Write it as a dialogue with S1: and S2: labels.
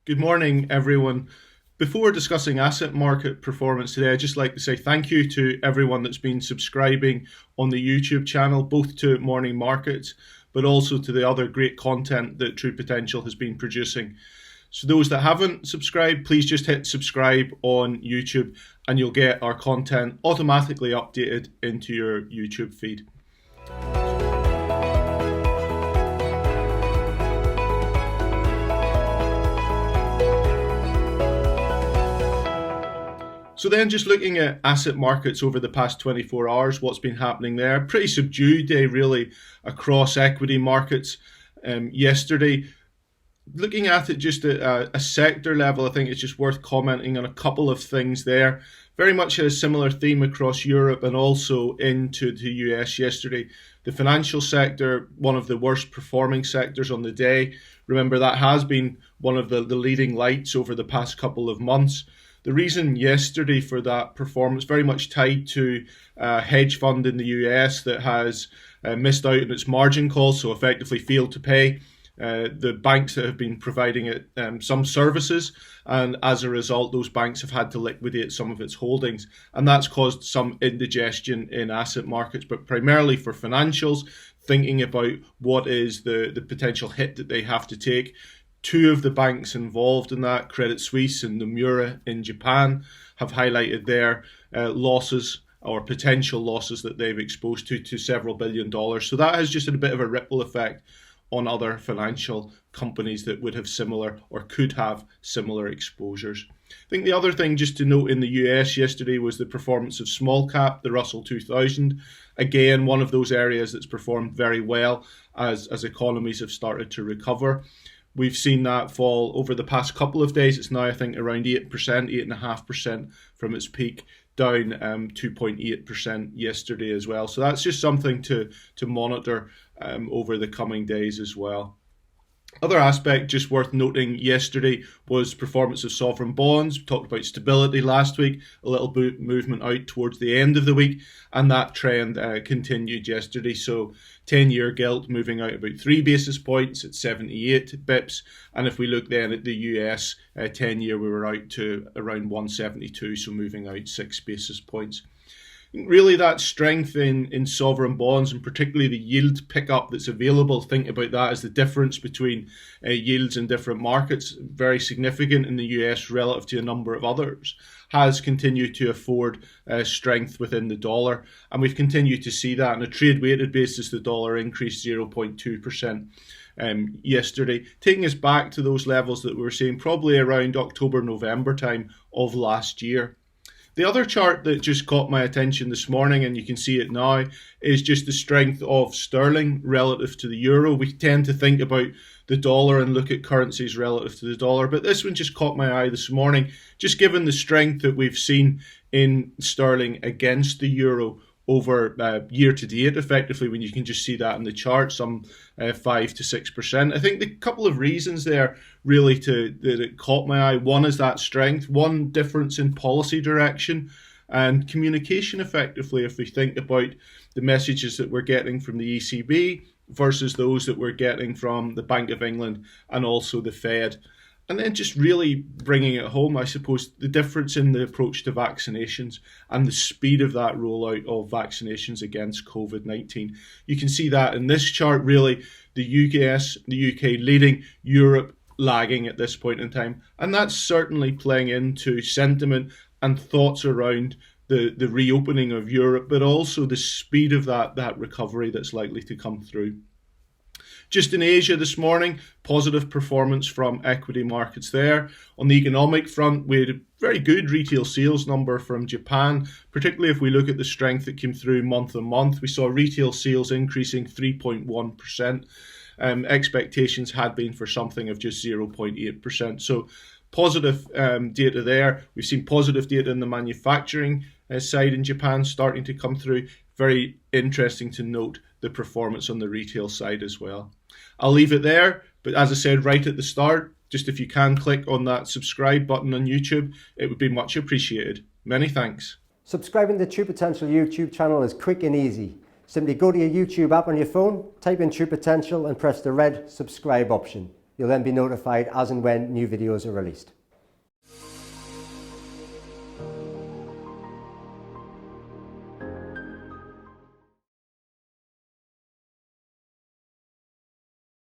S1: Good morning, everyone. Before discussing asset market performance today, I'd just like to say thank you to everyone that's been subscribing on the YouTube channel, both to Morning Markets, but also to the other great content that True Potential has been producing. So those that haven't subscribed, please just hit subscribe on YouTube and you'll get our content automatically updated into your YouTube feed. So then just looking at asset markets over the past 24 hours, what's been happening there? Pretty subdued day really across equity markets yesterday. Looking at it just at a sector level, I think it's just worth commenting on a couple of things there. Very much a similar theme across Europe and also into the US yesterday. The financial sector, one of the worst performing sectors on the day. Remember, that has been one of the leading lights over the past couple of months. The reason yesterday for that performance very much tied to a hedge fund in the US that has missed out on its margin calls, so effectively failed to pay the banks that have been providing it some services, and as a result those banks have had to liquidate some of its holdings, and that's caused some indigestion in asset markets, but primarily for financials thinking about what is the potential hit that they have to take. Two of the banks involved in that, Credit Suisse and Nomura in Japan, have highlighted their losses or potential losses that they've exposed to several $billion. So that has just had a bit of a ripple effect on other financial companies that would have similar or could have similar exposures. I think the other thing just to note in the US yesterday was the performance of small cap, the Russell 2000. Again, one of those areas that's performed very well as economies have started to recover. We've seen that fall over the past couple of days. It's now, I think, around 8%, 8.5% from its peak, down 2.8% yesterday as well. So that's just something to monitor over the coming days as well. Other aspect just worth noting yesterday was performance of sovereign bonds. We talked about stability last week, a little movement out towards the end of the week, and that trend continued yesterday. So 10-year gilt moving out about 3 basis points at 78 bips. And if we look then at the US 10-year, we were out to around 172, so moving out 6 basis points. Really, that strength in sovereign bonds, and particularly the yield pickup that's available, think about that as the difference between yields in different markets, very significant in the US relative to a number of others, has continued to afford strength within the dollar. And we've continued to see that on a trade-weighted basis. The dollar increased 0.2%. Yesterday, taking us back to those levels that we were seeing probably around October, November time of last year. The other chart that just caught my attention this morning, and you can see it now, is just the strength of sterling relative to the euro. We tend to think about the dollar and look at currencies relative to the dollar, but this one just caught my eye this morning, just given the strength that we've seen in sterling against the euro over year to date, effectively, when you can just see that in the chart, some 5 to 6%. I think the couple of reasons there really that it caught my eye. One is that strength, one difference in policy direction and communication, effectively, if we think about the messages that we're getting from the ECB versus those that we're getting from the Bank of England and also the Fed. And then just really bringing it home, I suppose, the difference in the approach to vaccinations and the speed of that rollout of vaccinations against COVID-19. You can see that in this chart, really, the UK leading, Europe lagging at this point in time. And that's certainly playing into sentiment and thoughts around the reopening of Europe, but also the speed of that recovery that's likely to come through. Just in Asia this morning, positive performance from equity markets there. On the economic front, we had a very good retail sales number from Japan, particularly if we look at the strength that came through month on month. We saw retail sales increasing 3.1%. Expectations had been for something of just 0.8%. So positive data there. We've seen positive data in the manufacturing side in Japan starting to come through. Very interesting to note the performance on the retail side as well. I'll leave it there, but as I said right at the start, just if you can click on that subscribe button on YouTube, it would be much appreciated. Many thanks.
S2: Subscribing to True Potential YouTube channel is quick and easy. Simply go to your YouTube app on your phone, type in True Potential and press the red subscribe option. You'll then be notified as and when new videos are released.